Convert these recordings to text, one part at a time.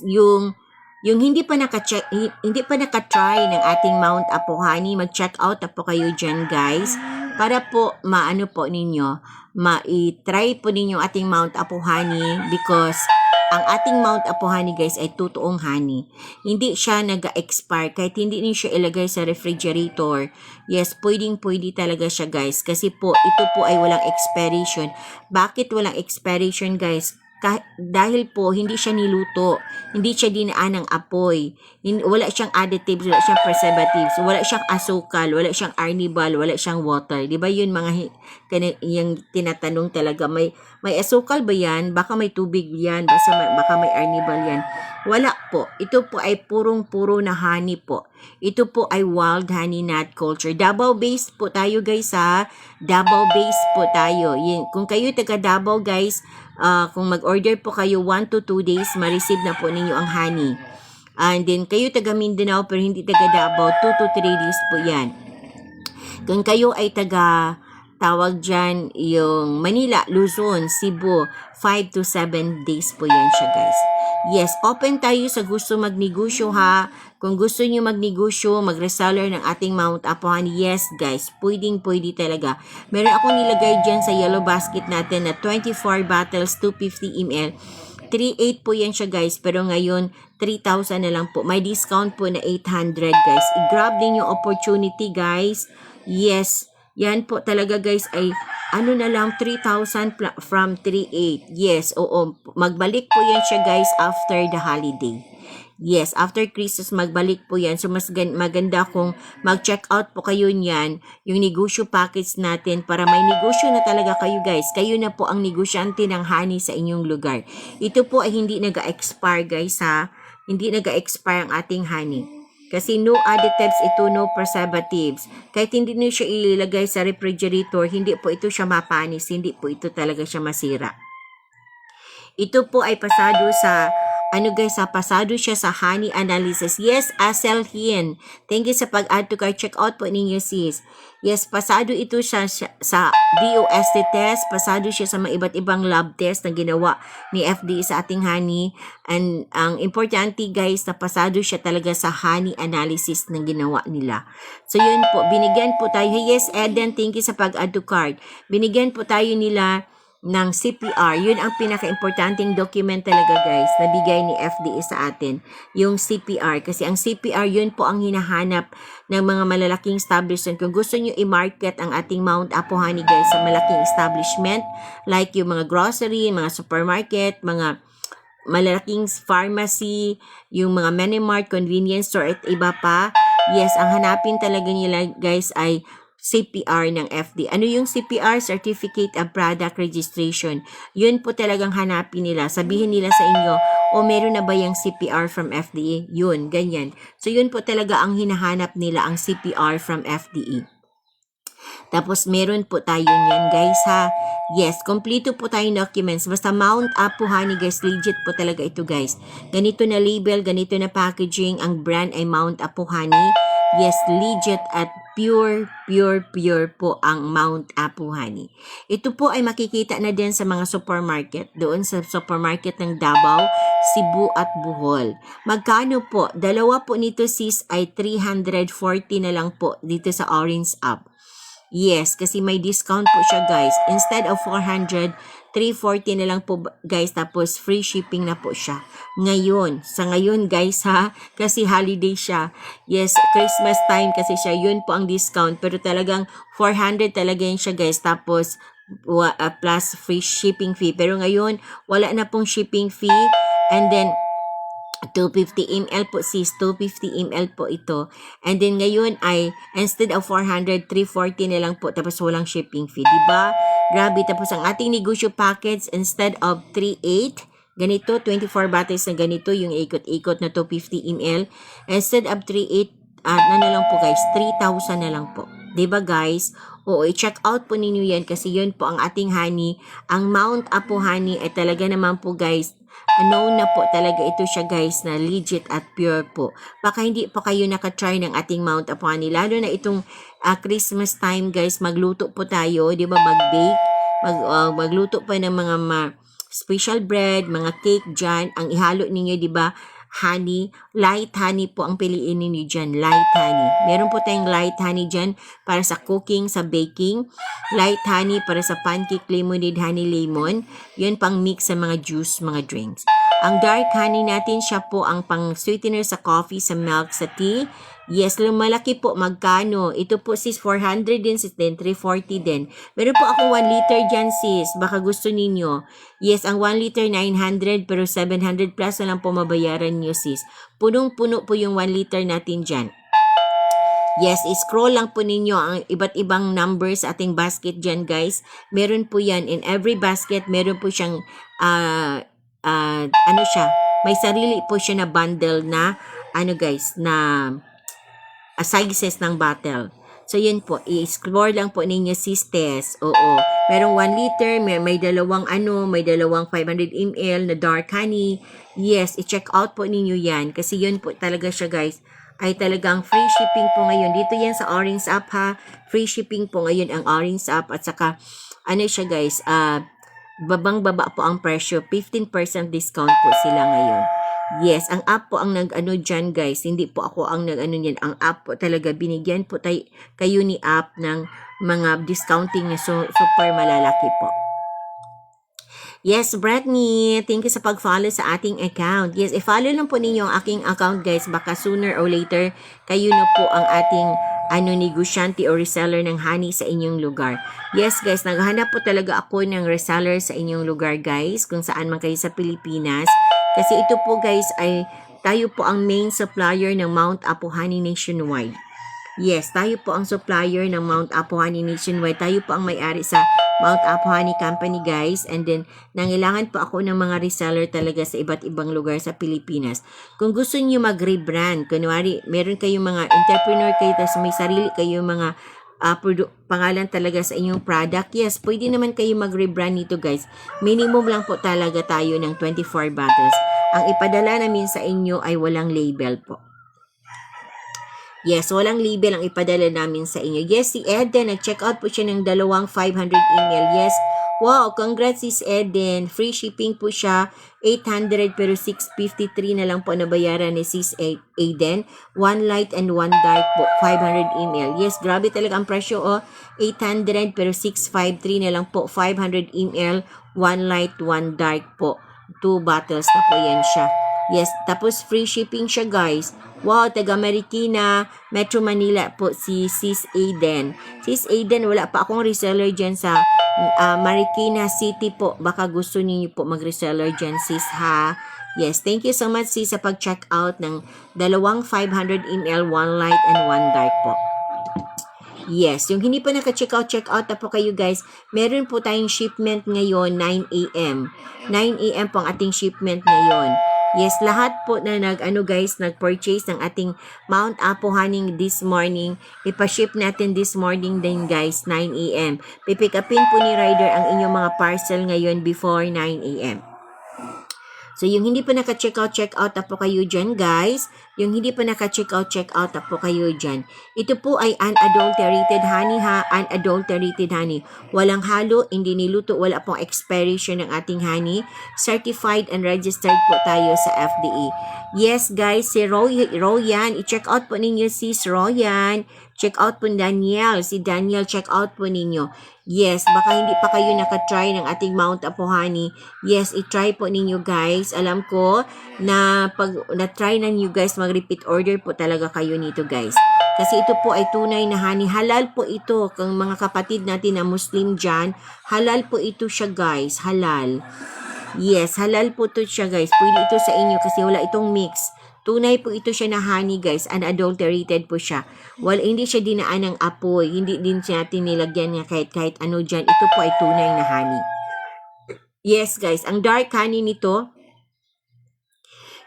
guys, yung hindi pa naka-try ng ating Mount Apo Honey, mag-check out na po kayo dyan guys. Para po maano po ninyo, ma-try po ninyo ating Mount Apo Honey because ang ating Mount Apo Honey guys ay totoong honey. Hindi siya nag-expire kahit hindi din siya ilagay sa refrigerator. Yes, pwedeng-pwede talaga siya guys kasi po ito po ay walang expiration. Bakit walang expiration guys? Dahil po hindi siya niluto, hindi siya dinaan ng apoy, wala siyang additives, wala siyang preservatives, wala siyang asukal, wala siyang arnibal, wala siyang water. Di ba yun mga yung tinatanong talaga, may asukal ba yan? Baka may tubig yan, baka may arnibal yan. Wala po. Ito po ay purong-puro na honey po. Ito po ay wild honey nut culture. Davao based po tayo guys ha. Davao based po tayo. Kung kayo taga Davao guys, kung mag-order po kayo 1 to 2 days, ma-receive na po ninyo ang honey. And then kayo taga Mindanao pero hindi taga Davao, 2 to 3 days po yan. Kung kayo ay taga tawag dyan yung Manila, Luzon, Cebu, 5 to 7 days po yan siya guys. Yes, open tayo sa gusto magnegosyo ha. Kung gusto nyo magnegosyo, mag-reseller ng ating Mount Apo Honey, yes guys, pwede talaga. Meron akong nilagay dyan sa yellow basket natin na 24 bottles, 250 ml. 3.8 po yan siya guys, pero ngayon 3,000 na lang po. May discount po na 800 guys. I-grab din yung opportunity guys. Yes, yan po talaga guys ay ano na lang 3,000 from 3.8. Yes, oo. Magbalik po yan siya guys after the holiday. Yes, after Christmas magbalik po yan. So mas maganda kung mag-check out po kayo niyan, yung negosyo package natin para may negosyo na talaga kayo guys. Kayo na po ang negosyante ng honey sa inyong lugar. Ito po ay hindi nag-expire guys ha. Hindi nag-expire ang ating honey. Kasi no additives ito, no preservatives. Kahit hindi nyo siya ilagay sa refrigerator, hindi po ito siya mapanis, hindi po ito talaga siya masira. Ito po ay pasado sa, pasado siya sa honey analysis. Yes, Asel Hien. Thank you sa pag-add to cart. Check out po ninyo sis. Yes, pasado ito siya sa BOST test. Pasado siya sa mga iba't ibang lab test na ginawa ni FDA sa ating honey. And ang importante guys, na pasado siya talaga sa honey analysis na ginawa nila. So yun po, binigyan po tayo. Yes, Eden, thank you sa pag-add to cart. Binigyan po tayo nila ng CPR. Yun ang pinaka-importanting document talaga guys na bigay ni FDA sa atin, yung CPR. Kasi ang CPR yun po ang hinahanap ng mga malalaking establishment. Kung gusto nyo i-market ang ating Mount Apo Honey guys sa malaking establishment like yung mga grocery, mga supermarket, mga malalaking pharmacy, yung mga mini-mart, convenience store at iba pa. Yes, ang hanapin talaga nila guys ay CPR ng FDA. Ano yung CPR? Certificate of Product Registration. Yun po talagang hanapin nila. Sabihin nila sa inyo, meron na ba yung CPR from FDA? Yun, ganyan. So yun po talaga ang hinahanap nila, ang CPR from FDA. Tapos meron po tayo niyan guys ha. Yes, kompleto po tayong documents. Basta Mount Apo Honey guys, legit po talaga ito guys. Ganito na label, ganito na packaging. Ang brand ay Mount Apo Honey. Yes, legit at pure po ang Mount Apo Honey. Ito po ay makikita na din sa mga supermarket. Doon sa supermarket ng Davao, Cebu at Bohol. Magkano po? Dalawa po nito sis ay 340 na lang po dito sa Orange app. Yes, kasi may discount po siya guys. Instead of 400, 340 na lang po guys. Tapos free shipping na po siya. Ngayon, sa ngayon guys ha, kasi holiday siya. Yes, Christmas time kasi siya. Yun po ang discount. Pero talagang 400 talaga yun siya guys. Tapos plus free shipping fee. Pero ngayon, wala na pong shipping fee. And then 250 ml po sis, 250 ml po ito. And then ngayon ay instead of 400, 340 na lang po tapos walang shipping fee, diba? Grabe. Tapos ang ating negosyo package instead of 38, ganito 24 bottles na ganito yung ikot-ikot na 250 ml. Instead of 38, na lang po guys, 3,000 na lang po. Diba guys? Oo, i-check out po ninyo yan kasi yun po ang ating honey. Ang Mount Apo Honey ay talaga naman po guys, known na po talaga ito siya guys na legit at pure po. Baka hindi pa kayo nakatry ng ating Mount Apo Honey. Lalo na itong Christmas time guys, magluto po tayo, di ba, mag-bake. Magluto pa ng mga special bread, mga cake dyan, ang ihalo ninyo, di ba? Honey, light honey po ang piliin ninyo dyan, light honey. Meron po tayong light honey dyan para sa cooking, sa baking. Light honey para sa pancake, lemonade, honey lemon. Yun pang mix sa mga juice, mga drinks. Ang dark honey natin, siya po ang pang sweetener sa coffee, sa milk, sa tea. Yes, lumalaki po. Magkano? Ito po sis, 400 din sis, din 340 din. Meron po ako 1 liter dyan sis. Baka gusto ninyo. Yes, ang 1 liter 900 pero 700 plus na lang po mabayaran nyo sis. Punong-puno po yung 1 liter natin dyan. Yes, scroll lang po ninyo ang iba't ibang numbers sa ating basket dyan guys. Meron po yan. In every basket, meron po siyang, ano siya, may sarili po siya na bundle na, ano guys, na sizes ng bottle. So, yun po. I-explore lang po ninyo sisters. Oo. Merong 1 liter, may dalawang may dalawang 500 ml na dark honey. Yes, i-check out po ninyo yan. Kasi yun po talaga siya guys. Ay talagang free shipping po ngayon. Dito yan sa Orange App ha. Free shipping po ngayon ang Orange App. At saka, ano siya guys, babang-baba po ang presyo. 15% discount po sila ngayon. Yes, ang app po ang nag-ano dyan guys. Hindi po ako ang nag-ano dyan. Ang app po talaga, binigyan po kayo ni app ng mga discounting na super malalaki po. Yes, Britney, thank you sa pag-follow sa ating account. Yes, i-follow lang po ninyo ang aking account guys. Baka sooner or later, kayo na po ang ating negosyante o reseller ng honey sa inyong lugar. Yes guys, naghahanap po talaga ako ng reseller sa inyong lugar guys. Kung saan man kayo sa Pilipinas. Kasi ito po guys ay tayo po ang main supplier ng Mount Apo Honey nationwide. Yes, tayo po ang supplier ng Mount Apo Honey nationwide. Tayo po ang may-ari sa Mount Apo Honey Company guys. And then, nangailangan po ako ng mga reseller talaga sa iba't ibang lugar sa Pilipinas. Kung gusto niyo mag-rebrand, kunwari, meron kayong mga entrepreneur kayo, tapos may sarili kayong mga pangalan talaga sa inyong product, yes, pwede naman kayo mag-rebrand nito guys. Minimum lang po talaga tayo ng 24 bottles. Ang ipadala namin sa inyo ay walang label po. Yes, walang label ang ipadala namin sa inyo. Yes, si Eden, nag-check out po siya ng dalawang 500 email. Yes, wow, congrats sis Eden. Free shipping po siya. 800 pero 653 na lang po nabayaran ni sis Eden. 1 light and 1 dark po. 500 email. Yes, grabe talaga ang presyo. 800 pero 653 na lang po. 500 email. 1 light, 1 dark po. 2 bottles na po yan siya. Yes, tapos free shipping siya guys. Wow, taga Marikina, Metro Manila po si Sis Aiden. Sis Aiden, wala pa akong reseller dyan sa Marikina City po. Baka gusto niyo po mag-reseller dyan sis ha. Yes, thank you so much sis sa pag-check out ng dalawang 500 ml, 1 light and 1 dark po. Yes, yung hindi pa naka-check out na po kayo guys. Meron po tayong shipment ngayon, 9 a.m. 9 a.m. po ang ating shipment ngayon. Yes, lahat po na nag-purchase ng ating Mount Apo Honey this morning, ipaship natin this morning din guys, 9 a.m. Pipick upin po ni rider ang inyong mga parcel ngayon before 9 a.m. So, yung hindi pa naka-check out na po kayo dyan, guys. Yung hindi pa naka-check out na po kayo dyan. Ito po ay unadulterated honey ha. Unadulterated honey. Walang halo, hindi niluto, wala pong expiration ng ating honey. Certified and registered po tayo sa FDA. Yes, guys, si Royan. I-check out po ninyo sis Royan. Check out po Daniel. Si Daniel, check out po ninyo. Yes, baka hindi pa kayo nakatry ng ating Mount Apo Honey. Yes, i-try po ninyo guys. Alam ko na pag na-try na niyo guys, mag-repeat order po talaga kayo nito guys. Kasi ito po ay tunay na honey. Halal po ito. Kung mga kapatid natin na Muslim dyan, halal po ito siya guys. Halal. Yes, halal po ito siya guys. Pwede ito sa inyo kasi wala itong mix. Tunay po ito siya na honey guys, unadulterated po siya. Hindi siya dinaan ng apoy, hindi din siya nilagyan niya kahit ano dyan. Ito po ay tunay na honey. Yes guys, ang dark honey nito,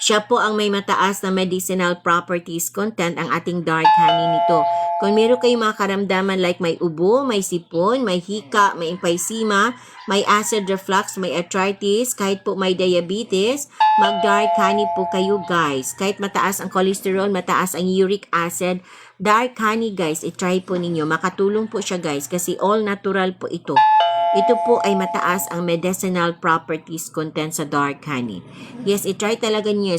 siya po ang may mataas na medicinal properties content, ang ating dark honey nito. Kung meron kayong mga karamdaman like may ubo, may sipon, may hika, may emphysema, may acid reflux, may arthritis, kahit po may diabetes, mag-dark honey po kayo guys. Kahit mataas ang cholesterol, mataas ang uric acid, dark honey guys, i-try po ninyo. Makatulong po siya guys kasi all natural po ito. ito po ay mataas ang medicinal properties content sa dark honey. Yes, i-try talaga niyo.